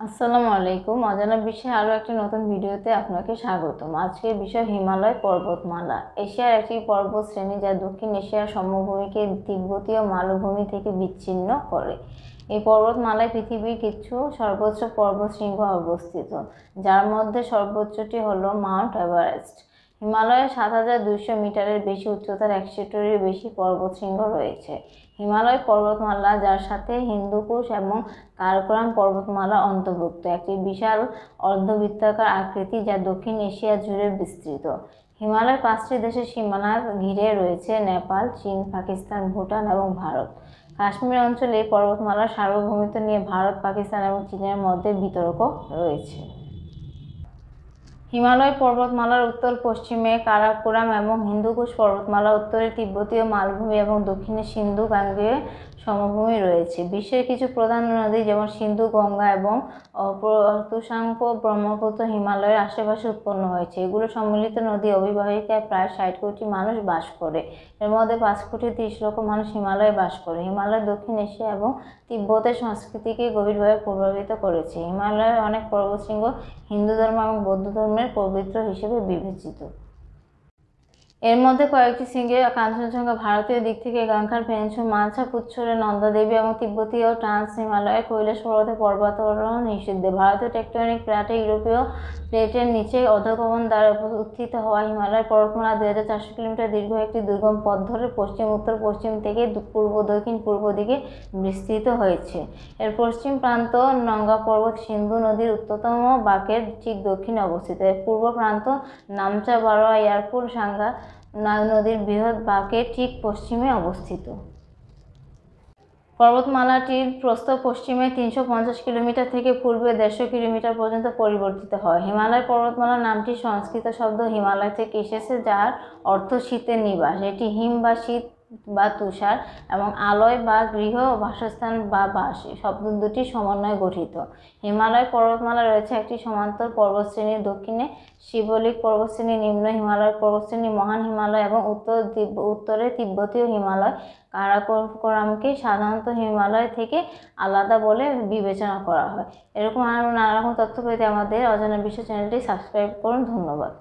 আসসালামু আলাইকুম। অজানা বিশ্বের আরও একটি নতুন ভিডিওতে আপনাকে স্বাগতম। আজকের বিষয় হিমালয় পর্বতমালা। এশিয়ার একটি পর্বত শ্রেণী যা দক্ষিণ এশিয়ার সমভূমিকে তিব্বতীয় মালভূমি থেকে বিচ্ছিন্ন করে। এই পর্বতমালায় পৃথিবীর কিছু সর্বোচ্চ পর্বতশৃঙ্গ অবস্থিত, যার মধ্যে সর্বোচ্চটি হল মাউন্ট এভারেস্ট। হিমালয়ে ৭,২০০ মিটারের বেশি উচ্চতার ৬১-টিরও বেশি পর্বতশৃঙ্গ রয়েছে। হিমালয় পর্বতমালা, যার সাথে হিন্দুকুশ এবং কারাকোরাম পর্বতমালা অন্তর্ভুক্ত, একটি বিশাল অর্ধবৃত্তাকার আকৃতি যা দক্ষিণ এশিয়া জুড়ে বিস্তৃত। হিমালয় ৫টি দেশের সীমানা ঘিরে রয়েছে: নেপাল, চীন, পাকিস্তান, ভুটান এবং ভারত। কাশ্মীর অঞ্চলে এই পর্বতমালার সার্বভৌমত্ব নিয়ে ভারত, পাকিস্তান এবং চীনের মধ্যে বিতর্ক রয়েছে। হিমালয় পর্বতমালার উত্তর পশ্চিমে কারাকোরাম এবং হিন্দুকুশ পর্বতমালা, উত্তরে তিব্বতীয় মালভূমি এবং দক্ষিণে সিন্ধু গাঙ্গেয় সমভূমি রয়েছে। বিশ্বের কিছু প্রধান নদী যেমন সিন্ধু, গঙ্গা এবং তুষাঙ্গ ব্রহ্মপুত্র হিমালয়ের আশেপাশে উৎপন্ন হয়েছে। এগুলো সম্মিলিত নদী অববাহিকায় প্রায় ৬০ কোটি মানুষ বাস করে। এর মধ্যে ৫,৩০,০০,০০০ মানুষ হিমালয়ে বাস করে। হিমালয় দক্ষিণ এশিয়া এবং তিব্বতের সংস্কৃতিকে গভীরভাবে প্রভাবিত করেছে। হিমালয়ের অনেক পর্বতশৃঙ্গ হিন্দু ধর্ম এবং বৌদ্ধ ধর্মের পবিত্র হিসেবে বিবেচিত। এর মধ্যে কয়েকটি শৃঙ্গে কাঞ্চনজঙ্ঘা, ভারতীয় দিক থেকে গাংখার পেঞ্চু, মানসা পুচ্ছরে নন্দা দেবী এবং তিব্বতীয় ট্রান্স হিমালয়ের কৈলাস পর্বতে পর্বতারোহণ নিষিদ্ধ। ভারতীয় টেকটনিক প্লেটে ইউরোপীয় প্লেটের নিচে অধঃপতন দ্বারা উত্থিত হওয়া হিমালয় পর্বতমালা ২,৪০০ কিলোমিটার দীর্ঘ একটি দুর্গম পথ ধরে পশ্চিম, উত্তর, পশ্চিম থেকে পূর্ব, দক্ষিণ, পূর্ব দিকে বিস্তৃত হয়েছে। এর পশ্চিম প্রান্ত নঙ্গা পর্বত সিন্ধু নদীর উত্তরতম বাঁকের ঠিক দক্ষিণে অবস্থিত। এর পূর্ব প্রান্ত নামচা বারোয়া এয়ারপোর্ট সাঙ্গা নদীর বৃহৎ বাঁকের ঠিক পশ্চিমে অবস্থিত। পর্বতমালাটির প্রস্থ পশ্চিমে ৩৫০ কিলোমিটার থেকে পূর্বে ১৫০ কিলোমিটার পর্যন্ত পরিবর্তিত হয়। হিমালয় পর্বতমালা নামটি সংস্কৃত শব্দ হিমালয় থেকে এসেছে, যার অর্থ শীতের নিবাস। এটি হিম বা শীত বা তুষার এবং আলয় বা গৃহ, বাসস্থান বা বাস শব্দ দুটির সমন্বয়ে গঠিত। হিমালয় পর্বতমালা রয়েছে একটি সমান্তর পর্বতশ্রেণী: দক্ষিণে শিবলিক পর্বতশ্রেণী, নিম্ন হিমালয় পর্বতশ্রেণী, মহান হিমালয় এবং উত্তরে তিব্বতীয় হিমালয়। কারাকোরামকে সাধারণত হিমালয় থেকে আলাদা বলে বিবেচনা করা হয়। এরকম আরও নানা রকম তথ্য পেতে আমাদের অজানা বিশ্ব চ্যানেলটি সাবস্ক্রাইব করুন। ধন্যবাদ।